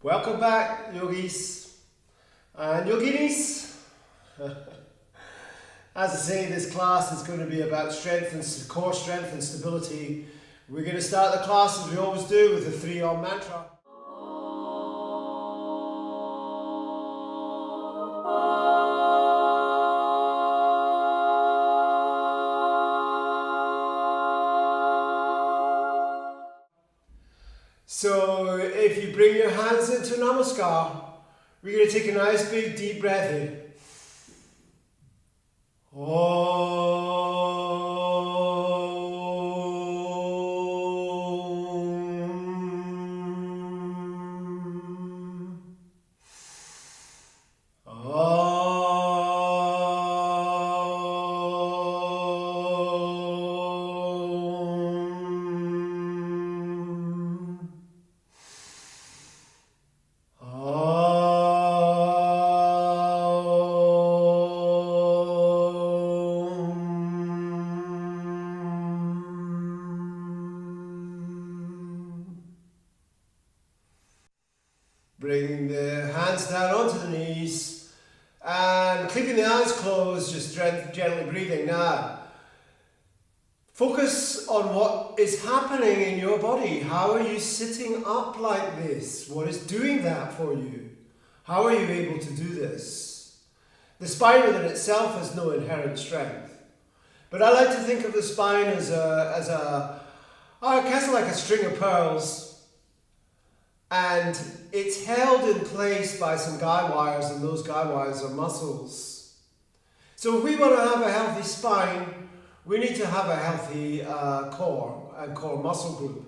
Welcome back, yogis and yoginis. As I say, this class is going to be about strength and core strength and stability. We're going to start the class as we always do with the 3 Om mantra. So if you bring your hands into Namaskar, we're going to take a nice big deep breath in. Bringing the hands down onto the knees and keeping the eyes closed, just gently breathing. Now, focus on what is happening in your body. How are you sitting up like this? What is doing that for you? How are you able to do this? The spine within itself has no inherent strength. But I like to think of the spine as kind of like a string of pearls. And it's held in place by some guide wires, and those guide wires are muscles. So if we want to have a healthy spine, we need to have a healthy core and core muscle group.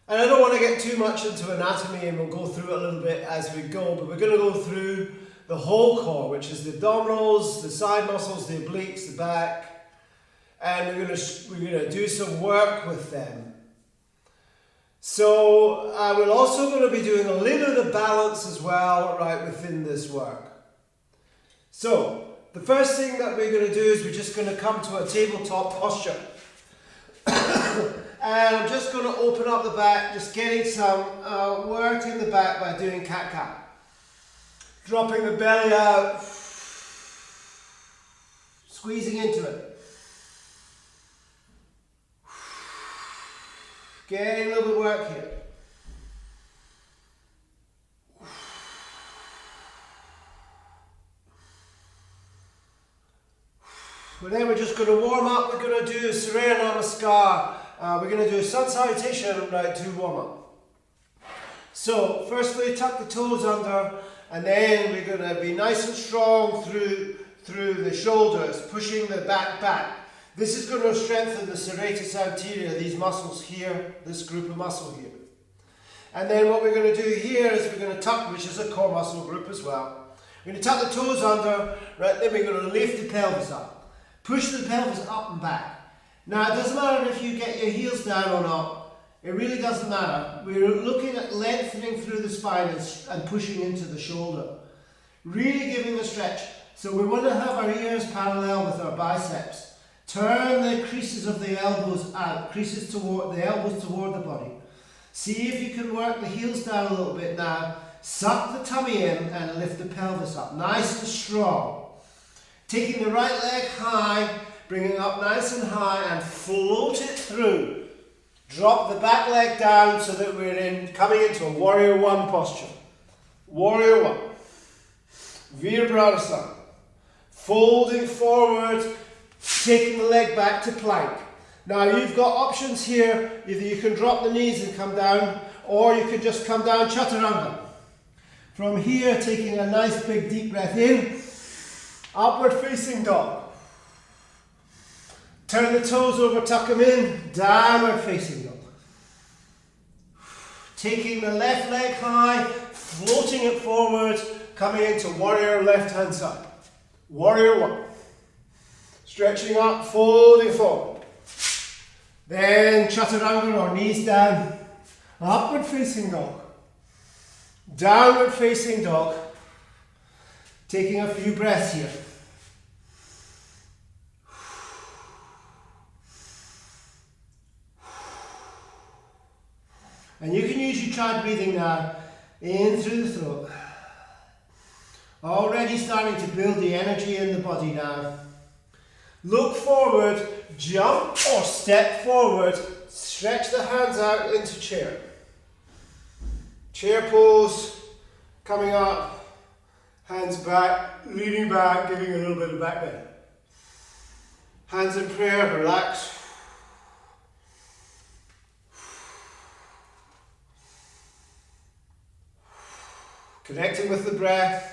And I don't want to get too much into anatomy, and we'll go through it a little bit as we go, but we're going to go through the whole core, which is the abdominals, the side muscles, the obliques, the back, and we're going to do some work with them. So we're also going to be doing a little bit of balance as well, right, within this work. So the first thing that we're going to do is we're just going to come to a tabletop posture. And I'm just going to open up the back, just getting some work in the back by doing cat-cat. Dropping the belly out, squeezing into it. Getting a little bit of work here. Well, then we're just going to warm up. We're going to do Surya Namaskar. We're going to do a sun salutation right to warm up. So firstly, tuck the toes under, and then we're going to be nice and strong through the shoulders, pushing the back. This is going to strengthen the serratus anterior, these muscles here, this group of muscle here. And then what we're going to do here is we're going to tuck, which is a core muscle group as well. We're going to tuck the toes under, right, then we're going to lift the pelvis up. Push the pelvis up and back. Now it doesn't matter if you get your heels down or not, it really doesn't matter. We're looking at lengthening through the spine and pushing into the shoulder. Really giving a stretch. So we want to have our ears parallel with our biceps. Turn the creases of the elbows out, creases toward the elbows toward the body. See if you can work the heels down a little bit now. Suck the tummy in and lift the pelvis up, nice and strong. Taking the right leg high, bringing up nice and high and float it through. Drop the back leg down so that we're coming into a Warrior One posture. Warrior One. Virabhadrasana. Folding forward, taking the leg back to plank. Now you've got options here. Either you can drop the knees and come down, or you can just come down chaturanga. From here, taking a nice big deep breath in, upward facing dog. Turn the toes over, tuck them in, downward facing dog. Taking the left leg high, floating it forward, coming into warrior left hand side. Warrior One. Stretching up, folding forward. Then chaturanga or knees down. Upward facing dog. Downward facing dog. Taking a few breaths here. And you can use your tried breathing now In through the throat. Already starting to build the energy in the body now. Look forward, jump or step forward, stretch the hands out into chair. Chair pose, coming up, hands back, leaning back, giving a little bit of back bend. Hands in prayer, relax. Connecting with the breath.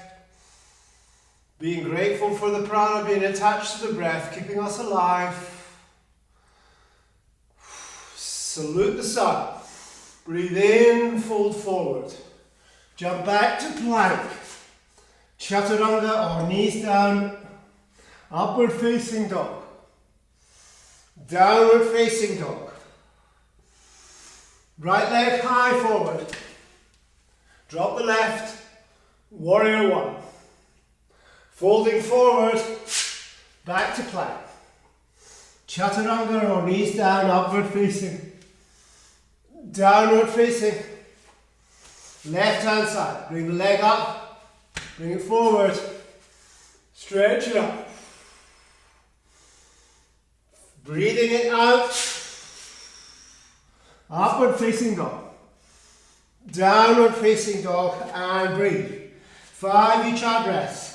Being grateful for the prana, being attached to the breath, keeping us alive. Salute the sun. Breathe in, fold forward. Jump back to plank. Chaturanga or knees down. Upward facing dog. Downward facing dog. Right leg high forward. Drop the left. Warrior one. Folding forward, back to plank. Chaturanga or knees down, upward facing. Downward facing. Left hand side. Bring the leg up. Bring it forward. Stretch it up. Breathing it out. Upward facing dog. Downward facing dog and breathe. 5 Ujjayi breaths.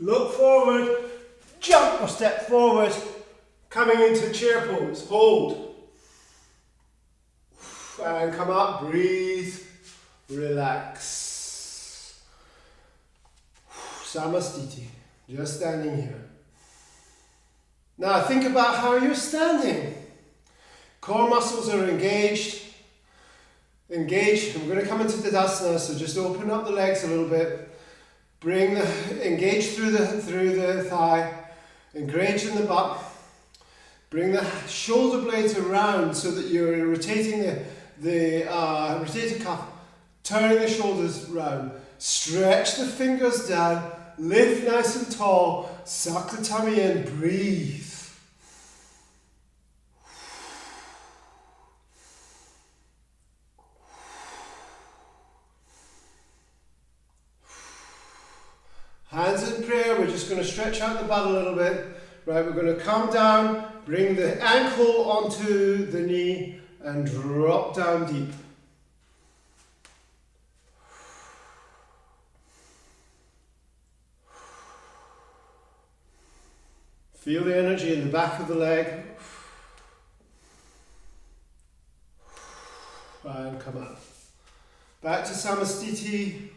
Look forward, jump or step forward, coming into chair pose, hold. And come up, breathe, relax. Samastiti, just standing here. Now think about how you're standing. Core muscles are engaged. Engage, and we're going to come into Tadasana, so just open up the legs a little bit. Bring the, engage through the thigh, engage in the butt. Bring the shoulder blades around so that you're rotating the rotator cuff, turning the shoulders round. Stretch the fingers down, lift nice and tall, suck the tummy in, breathe. Hands in prayer, we're just going to stretch out the butt a little bit. Right, we're going to come down, bring the ankle onto the knee and drop down deep. Feel the energy in the back of the leg. And come up. Back to Samastiti.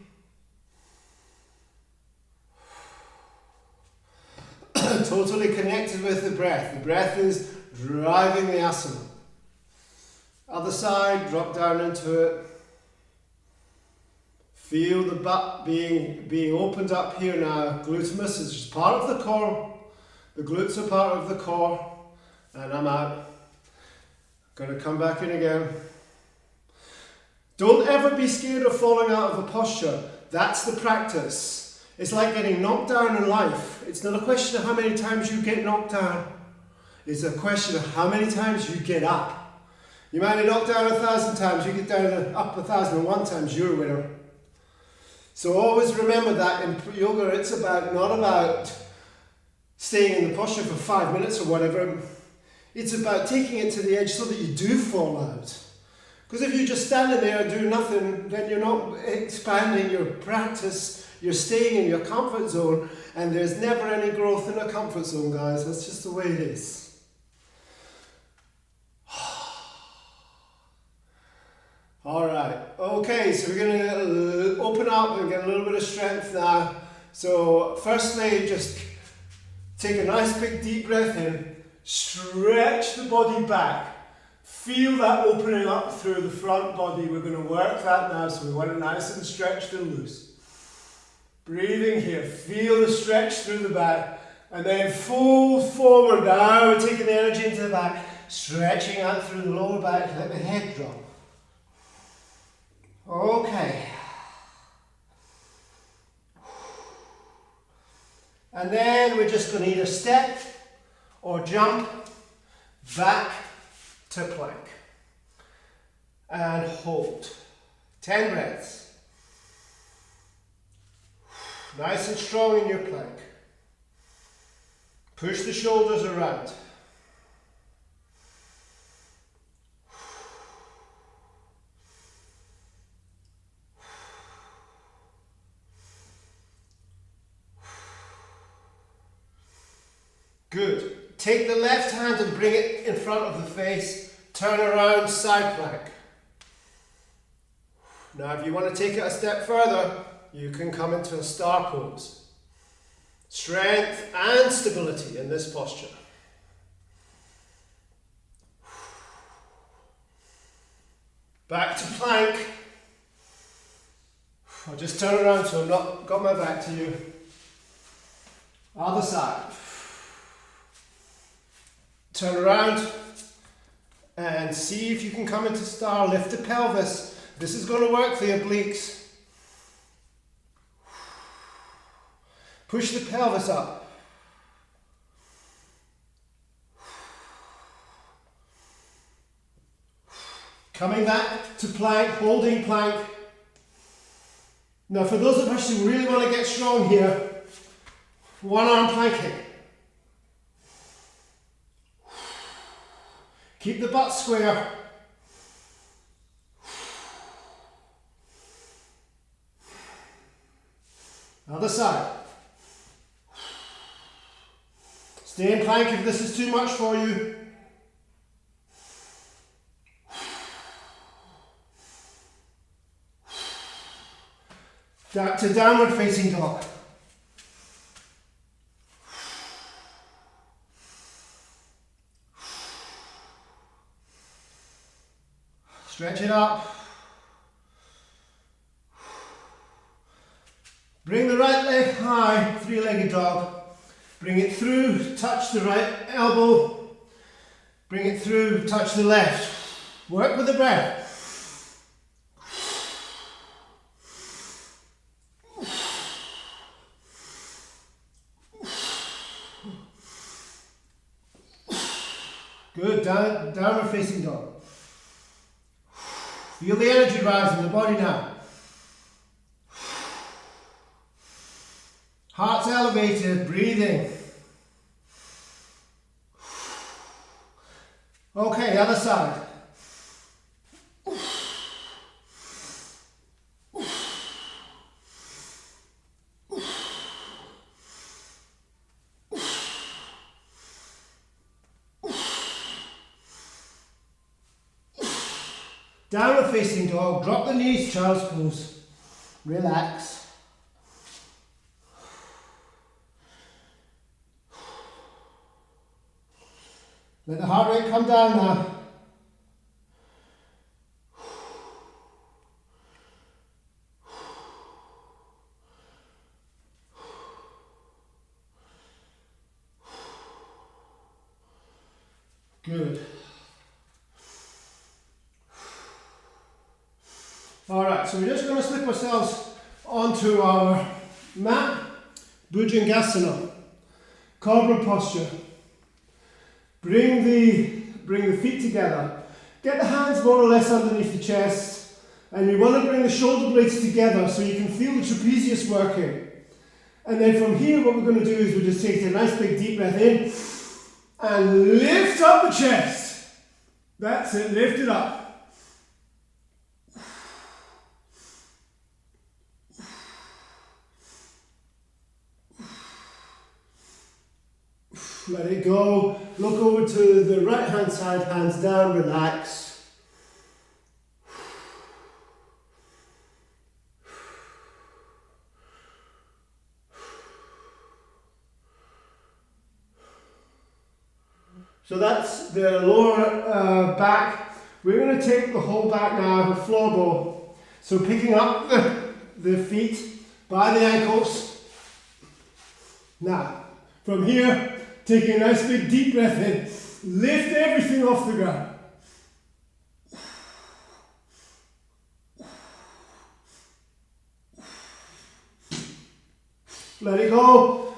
Totally connected with the breath. The breath is driving the asana. Other side, drop down into it. Feel the butt being opened up here now. Glutamus is just part of the core. The glutes are part of the core. And I'm out. Gonna come back in again. Don't ever be scared of falling out of a posture. That's the practice. It's like getting knocked down in life. It's not a question of how many times you get knocked down. It's a question of how many times you get up. You might be knocked down 1,000 times, you get down up 1,001 times, you're a winner. So always remember that in yoga it's not about staying in the posture for 5 minutes or whatever. It's about taking it to the edge so that you do fall out. Because if you're just standing there and do nothing, then you're not expanding your practice. You're staying in your comfort zone, and there's never any growth in a comfort zone, guys. That's just the way it is. All right. Okay, so we're going to open up and get a little bit of strength now. So firstly, just take a nice big deep breath in. Stretch the body back. Feel that opening up through the front body. We're going to work that now, so we want it nice and stretched and loose. Breathing here, feel the stretch through the back, and then fold forward. Now we're taking the energy into the back. stretching out through the lower back, let the head drop. Okay. And then we're just going to either step or jump back to plank. And hold. 10 breaths. Nice and strong in your plank. Push the shoulders around. Good. Take the left hand and bring it in front of the face. Turn around, side plank. Now if you want to take it a step further, you can come into a star pose. Strength and stability in this posture. Back to plank. I'll just turn around so I've not got my back to you. Other side. Turn around and see if you can come into star. Lift the pelvis. This is going to work for the obliques. Push the pelvis up. Coming back to plank, holding plank. Now for those of us who really want to get strong here, one arm planking. Keep the butt square. Other side. Stay in plank if this is too much for you. Back to downward facing dog. Stretch it up. Bring the right leg high, three-legged dog. Bring it through, touch the right elbow. Bring it through, touch the left. Work with the breath. Good, downward facing dog. Feel the energy rise in the body now. Heart's elevated, breathing. Okay, other side. Downward facing dog, drop the knees, child's pose. Relax. Let the heart rate come down now. Good. Alright, so we're just going to slip ourselves onto our mat, Bhujangasana, cobra posture. Bring the feet together. Get the hands more or less underneath the chest, and you want to bring the shoulder blades together so you can feel the trapezius working. And then from here what we're going to do is we'll just take a nice big deep breath in and lift up the chest. That's it, lift it up. Let it go. Look over to the right hand side, hands down, relax. So that's the lower back. We're going to take the whole back now, the floor bow. So picking up the feet by the ankles. Now, from here, taking a nice big deep breath in Lift everything off the ground. Let it go.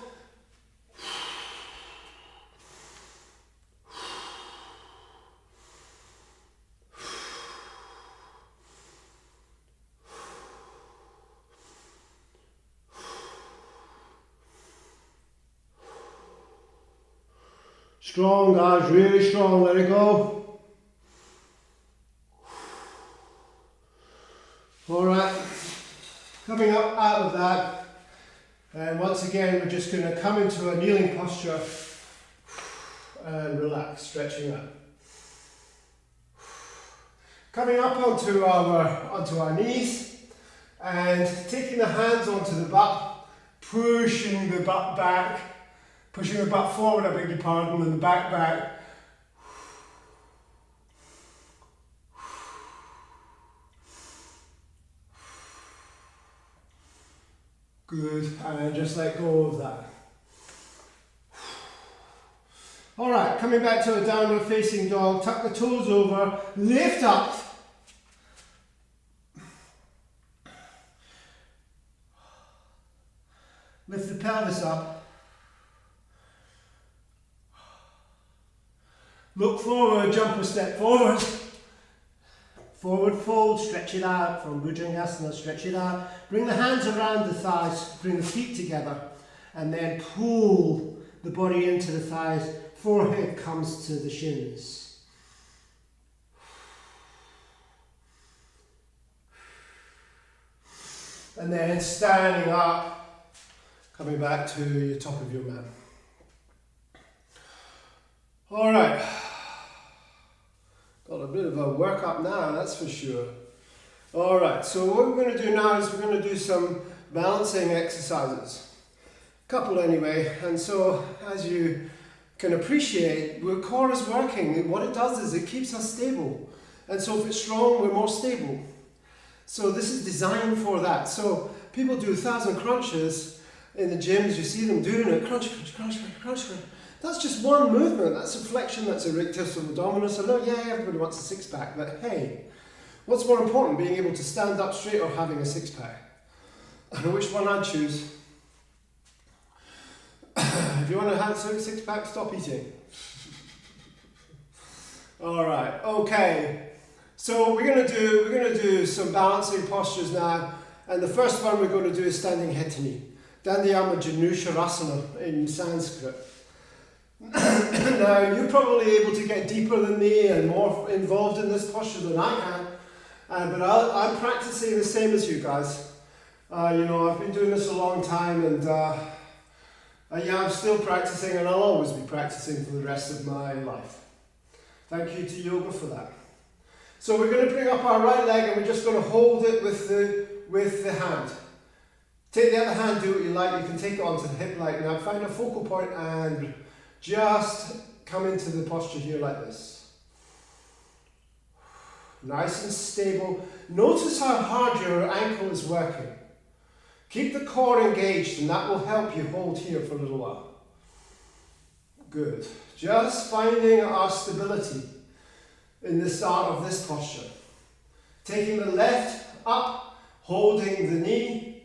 Strong, guys, really strong. Let it go. All right, coming up out of that. And once again, we're just going to come into a kneeling posture and relax, stretching out. Coming up onto our knees and taking the hands onto the butt, pushing the butt back, pushing the butt forward, I beg your pardon, and the back back. Good, and just let go of that. Alright, coming back to a downward facing dog, tuck the toes over, lift up. Lift the pelvis up. Look forward, jump a step forward. Forward fold, stretch it out from Bhujangasana, stretch it out. Bring the hands around the thighs, bring the feet together, and then pull the body into the thighs. Forehead comes to the shins. And then standing up, coming back to the top of your mat. All right. Got a bit of a workout now, that's for sure. Alright, so what we're going to do now is we're going to do some balancing exercises. A couple anyway, and so as you can appreciate, our core is working. What it does is it keeps us stable. And so if it's strong, we're more stable. So this is designed for that. So people do 1,000 crunches in the gyms, you see them doing it, crunch, crunch, crunch, crunch, crunch, crunch. That's just one movement, that's a flexion, that's a rectus of abdominis. I know, yeah, everybody wants a six-pack, but hey, what's more important, being able to stand up straight or having a six-pack? I know which one I'd choose. If you want to have a six-pack, stop eating. Alright, okay. So we're gonna do some balancing postures now, and the first one we're going to do is standing head to knee. Dandiyama Janusharasana in Sanskrit. Now, you're probably able to get deeper than me and more involved in this posture than I can, but I'm practicing the same as you guys. You know, I've been doing this a long time, and yeah, I'm still practicing, and I'll always be practicing for the rest of my life. Thank you to yoga for that. So we're going to bring up our right leg, and we're just going to hold it with the hand. Take the other hand, do what you like. You can take it onto the hip like now. Find a focal point and just come into the posture here like this. Nice and stable. Notice how hard your ankle is working. Keep the core engaged, and that will help you hold here for a little while. Good. Just finding our stability in the start of this posture. Taking the left up, holding the knee,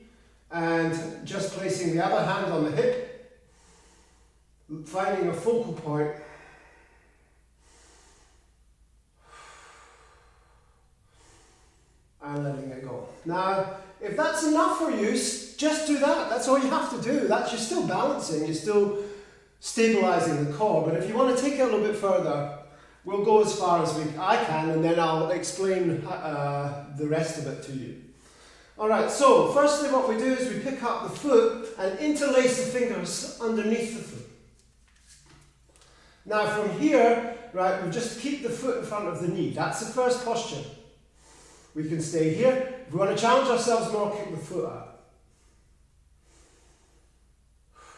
and just placing the other hand on the hip. Finding a focal point. And letting it go. Now, if that's enough for you, just do that. That's all you have to do. You're still balancing, you're still stabilizing the core. But if you want to take it a little bit further, we'll go as far as I can, and then I'll explain the rest of it to you. Alright, so firstly what we do is we pick up the foot and interlace the fingers underneath the foot. Now from here, right, we just keep the foot in front of the knee. That's the first posture. We can stay here. If we want to challenge ourselves more, kick the foot out.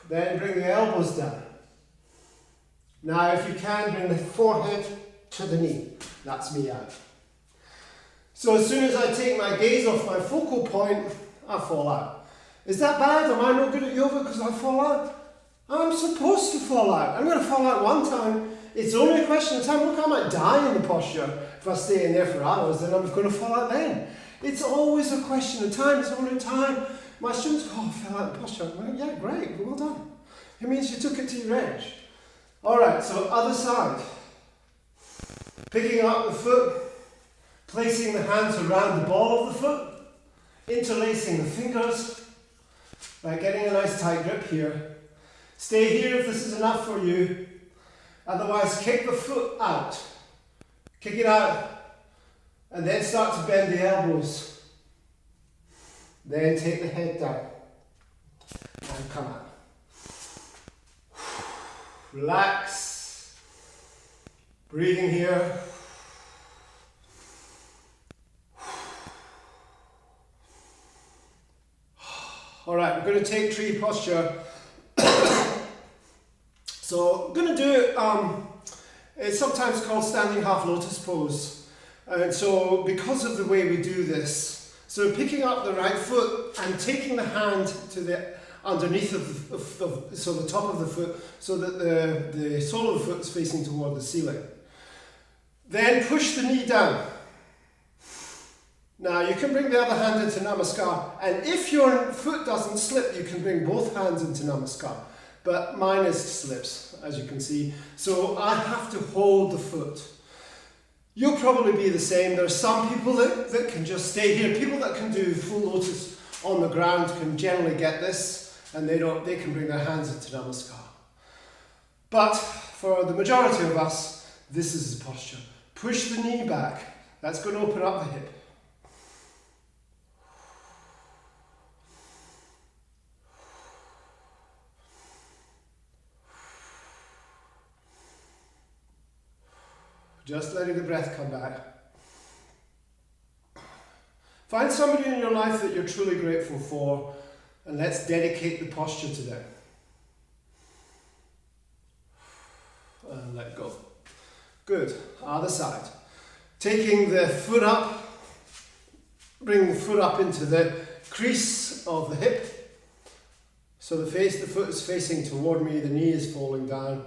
Then bring the elbows down. Now if you can, bring the forehead to the knee. That's me out. So as soon as I take my gaze off my focal point, I fall out. Is that bad? Am I not good at yoga because I fall out? I'm supposed to fall out. I'm going to fall out one time, it's only a question of time. Look, I might die in the posture if I stay in there for hours, then I'm going to fall out then. It's always a question of time. It's only time. My students go, oh, I fell out of posture. I'm like, yeah, great, well done. It means you took it to your edge. Alright, so other side. Picking up the foot, placing the hands around the ball of the foot, interlacing the fingers, right, getting a nice tight grip here. Stay here if this is enough for you. Otherwise, kick the foot out. Kick it out. And then start to bend the elbows. Then take the head down. And come out. Relax. Breathing here. Alright, we're going to take tree posture. So I'm going to do it, it's sometimes called standing half lotus pose. And so because of the way we do this, so picking up the right foot and taking the hand to the underneath of so the top of the foot, so that the sole of the foot is facing toward the ceiling. Then push the knee down. Now you can bring the other hand into Namaskar, and if your foot doesn't slip, you can bring both hands into Namaskar. But mine is slips, as you can see. So I have to hold the foot. You'll probably be the same. There are some people that can just stay here. People that can do full lotus on the ground can generally get this, and they can bring their hands into Namaskar. But for the majority of us, this is the posture. Push the knee back. That's going to open up the hip. Just letting the breath come back. Find somebody in your life that you're truly grateful for, and let's dedicate the posture to them. And let go. Good. Other side. Taking the foot up, bring the foot up into the crease of the hip. So the foot is facing toward me, the knee is falling down.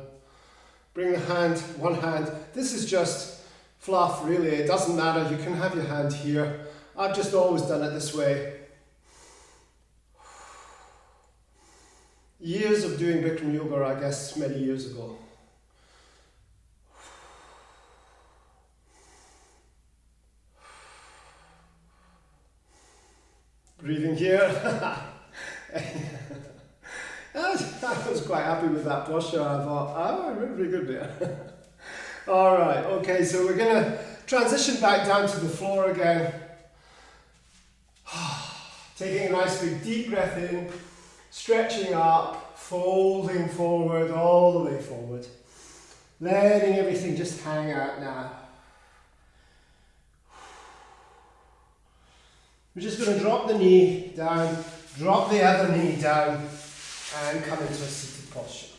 Bring the hand, one hand. This is just fluff, really. It doesn't matter. You can have your hand here. I've just always done it this way. Years of doing Bikram yoga, I guess, many years ago. Breathing here. I was quite happy with that posture. I thought, oh, I went pretty good there. All right, okay, so we're going to transition back down to the floor again. Taking a nice big deep breath in, stretching up, folding forward, all the way forward. Letting everything just hang out now. We're just going to drop the knee down, drop the other knee down, and come into a seated posture.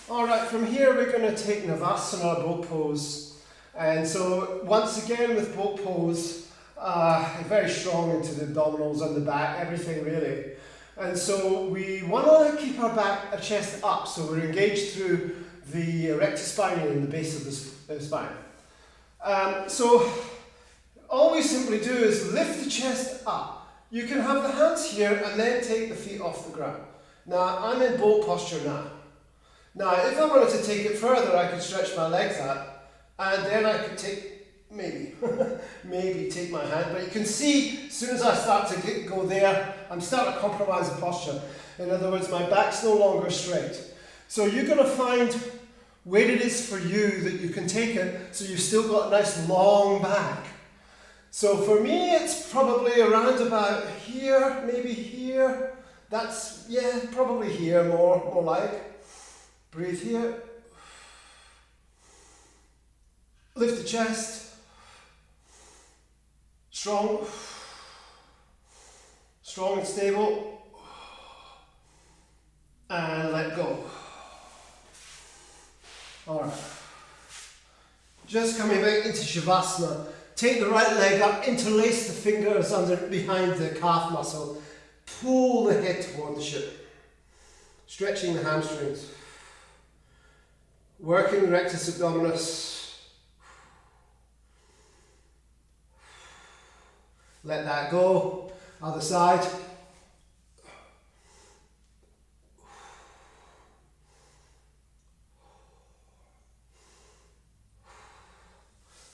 Alright, from here we're going to take Navasana, boat pose. And so once again with boat pose, very strong into the abdominals and the back, everything really. And so we want to keep our chest up, so we're engaged through the rectus spine in the base of the spine. So all we simply do is lift the chest up. You can have the hands here and then take the feet off the ground. Now, I'm in boat posture now. Now, if I wanted to take it further, I could stretch my legs out, and then I could take, maybe take my hand, but you can see, as soon as I start to go there, I'm starting to compromise the posture. In other words, my back's no longer straight. So you're going to find where it is for you that you can take it, so you've still got a nice long back. So for me, it's probably around about here, maybe here. That's, yeah, probably here, more like. Breathe here. Lift the chest. Strong. Strong and stable. And let go. Alright. Just coming back into Shavasana. Take the right leg up, interlace the fingers behind the calf muscle. Pull the head toward the hip. Stretching the hamstrings. Working the rectus abdominis. Let that go. Other side.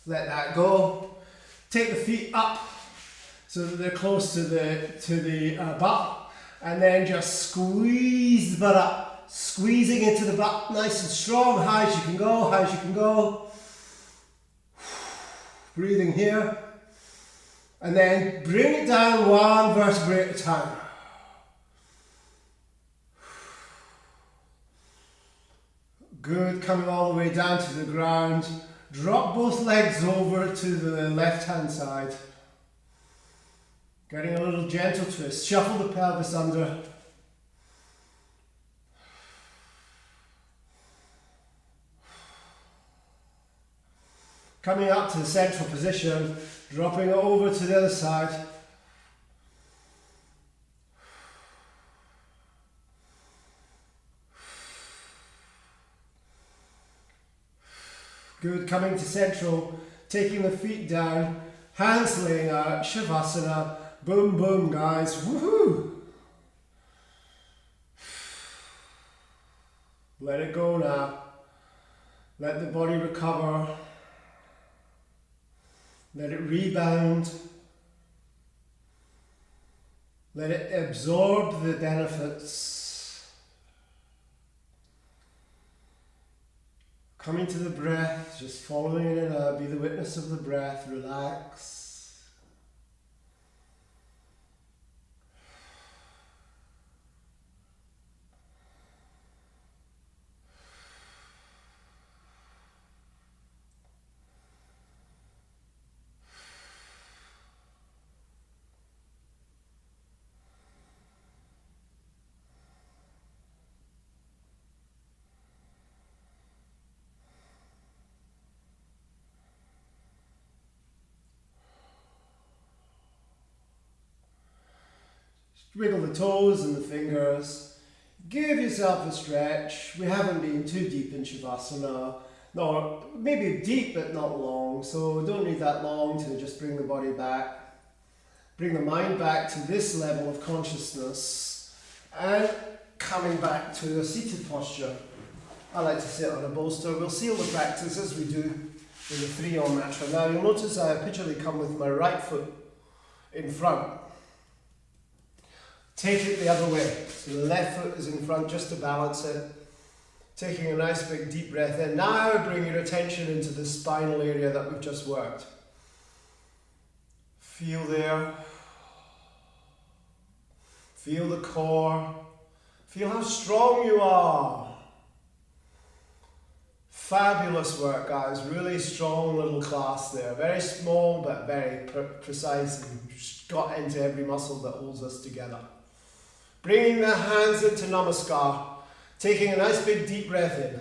Let that go. Take the feet up so that they're close to the butt, and then just squeeze the butt up, squeezing into the butt, nice and strong, high as you can go, high as you can go. Breathing here, and then bring it down one vertebrae at a time. Good, coming all the way down to the ground. Drop both legs over to the left hand side. Getting a little gentle twist. Shuffle the pelvis under. Coming up to the central position, dropping it over to the other side. Good, coming to central, taking the feet down, hands laying out, Shavasana, boom, boom, guys, woohoo! Let it go now. Let the body recover. Let it rebound. Let it absorb the benefits. Coming to the breath, just following it in out, be the witness of the breath, relax. Wiggle the toes and the fingers. Give yourself a stretch. We haven't been too deep in Shavasana. No, maybe deep but not long, so don't need that long to just bring the body back. Bring the mind back to this level of consciousness and coming back to a seated posture. I like to sit on a bolster. We'll seal the practice as we do in the 3-arm mantra. Now you'll notice I habitually come with my right foot in front. Take it the other way. So the left foot is in front just to balance it. Taking a nice big deep breath in. Now bring your attention into the spinal area that we've just worked. Feel there. Feel the core. Feel how strong you are. Fabulous work, guys. Really strong little class there. Very small but very precise and got into every muscle that holds us together. Bringing the hands into Namaskar, taking a nice big deep breath in.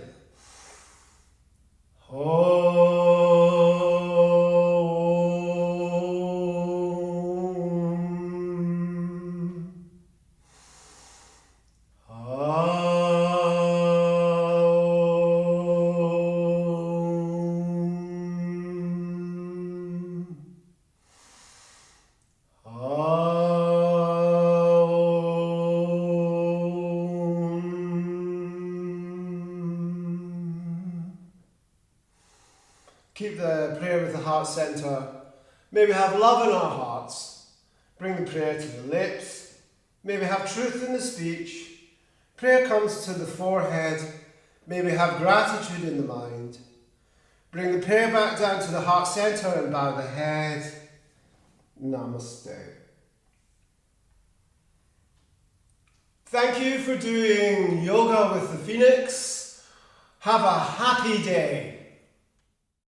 Keep the prayer with the heart center. Maybe have love in our hearts. Bring the prayer to the lips. Maybe have truth in the speech. Prayer comes to the forehead. Maybe have gratitude in the mind. Bring the prayer back down to the heart center and bow the head. Namaste. Thank you for doing yoga with the Phoenix. Have a happy day.